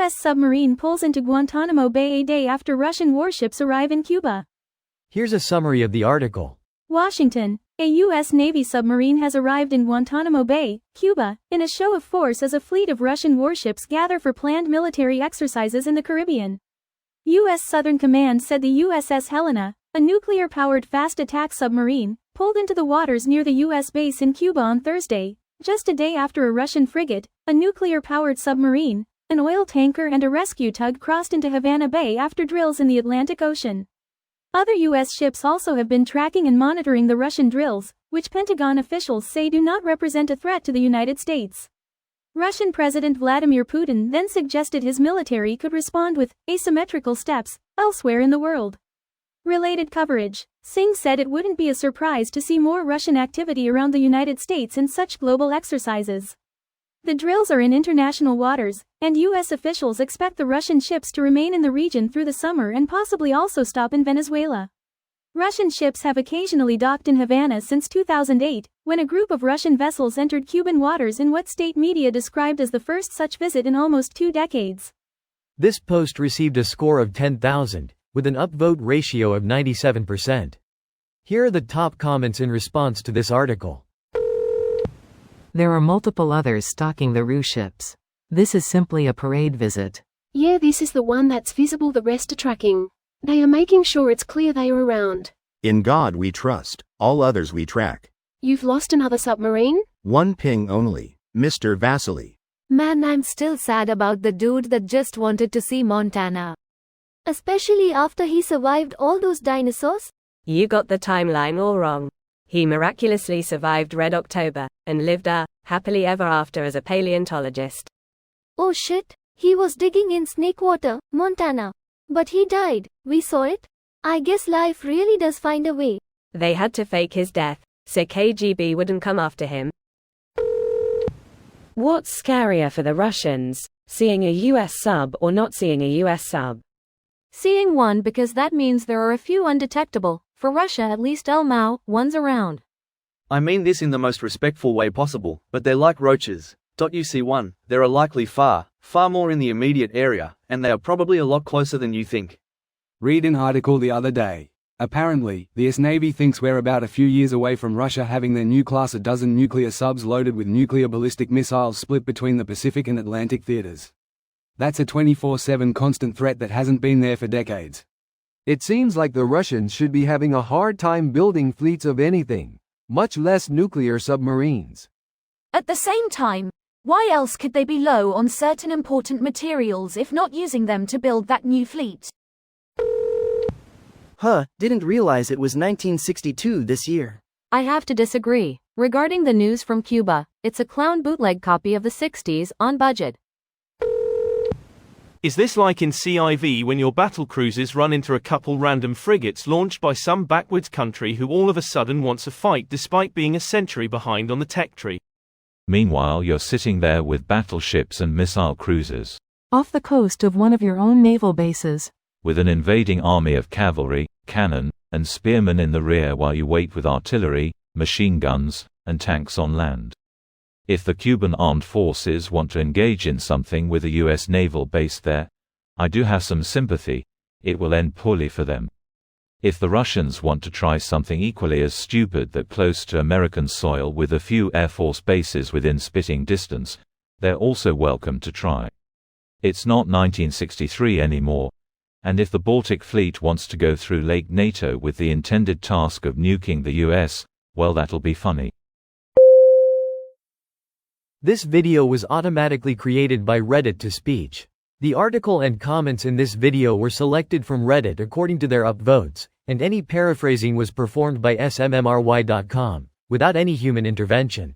U.S. submarine pulls into Guantanamo Bay a day after Russian warships arrive in Cuba. Here's a summary of the article. Washington. A U.S. Navy submarine has arrived in Guantanamo Bay, Cuba, in a show of force as a fleet of Russian warships gather for planned military exercises in the Caribbean. U.S. Southern Command said the USS Helena, a nuclear-powered fast attack submarine, pulled into the waters near the U.S. base in Cuba on Thursday, just a day after a Russian frigate, a nuclear-powered submarine, an oil tanker and a rescue tug crossed into Havana Bay after drills in the Atlantic Ocean. Other U.S. ships also have been tracking and monitoring the Russian drills, which Pentagon officials say do not represent a threat to the United States. Russian President Vladimir Putin then suggested his military could respond with asymmetrical steps elsewhere in the world. Related coverage. Singh said it wouldn't be a surprise to see more Russian activity around the United States in such global exercises. The drills are in international waters, and U.S. officials expect the Russian ships to remain in the region through the summer and possibly also stop in Venezuela. Russian ships have occasionally docked in Havana since 2008, when a group of Russian vessels entered Cuban waters in what state media described as the first such visit in almost 2 decades. This post received a score of 10,000, with an upvote ratio of 97%. Here are the top comments in response to this article. There are multiple others stocking the RU ships. This is simply a parade visit. Yeah, this is the one that's visible, the rest are tracking. They are making sure it's clear they are around. In God we trust, all others we track. You've lost another submarine? One ping only, Mr. Vasily. Man, I'm still sad about the dude that just wanted to see Montana. Especially after he survived all those dinosaurs. You got the timeline all wrong. He miraculously survived Red October, and lived happily ever after as a paleontologist. Oh shit, he was digging in Snakewater, Montana. But he died, we saw it. I guess life really does find a way. They had to fake his death, so KGB wouldn't come after him. What's scarier for the Russians, seeing a US sub or not seeing a US sub? Seeing one, because that means there are a few undetectable, for Russia at least ones around. I mean this in the most respectful way possible, but they're like roaches. You see one, there are likely far more in the immediate area, and they are probably a lot closer than you think. Read an article the other day. Apparently, the US Navy thinks we're about a few years away from Russia having their new class, a dozen nuclear subs loaded with nuclear ballistic missiles split between the Pacific and Atlantic theaters. That's a 24/7 constant threat that hasn't been there for decades. It seems like the Russians should be having a hard time building fleets of anything, much less nuclear submarines. At the same time, why else could they be low on certain important materials if not using them to build that new fleet? Didn't realize it was 1962 this year. I have to disagree. Regarding the news from Cuba, it's a clown bootleg copy of the 60s on budget. Is this like in CIV when your battle cruisers run into a couple random frigates launched by some backwards country who all of a sudden wants a fight despite being a century behind on the tech tree? Meanwhile, you're sitting there with battleships and missile cruisers, Off the coast of one of your own naval bases. with an invading army of cavalry, cannon, and spearmen in the rear while you wait with artillery, machine guns, and tanks on land. If the Cuban armed forces want to engage in something with a US naval base there, I do have some sympathy. It will end poorly for them. If the Russians want to try something equally as stupid that close to American soil with a few Air Force bases within spitting distance, they're also welcome to try. It's not 1963 anymore, and if the Baltic Fleet wants to go through Lake NATO with the intended task of nuking the US, well, that'll be funny. This video was automatically created by Reddit to speech. The article and comments in this video were selected from Reddit according to their upvotes, and any paraphrasing was performed by smmry.com, without any human intervention.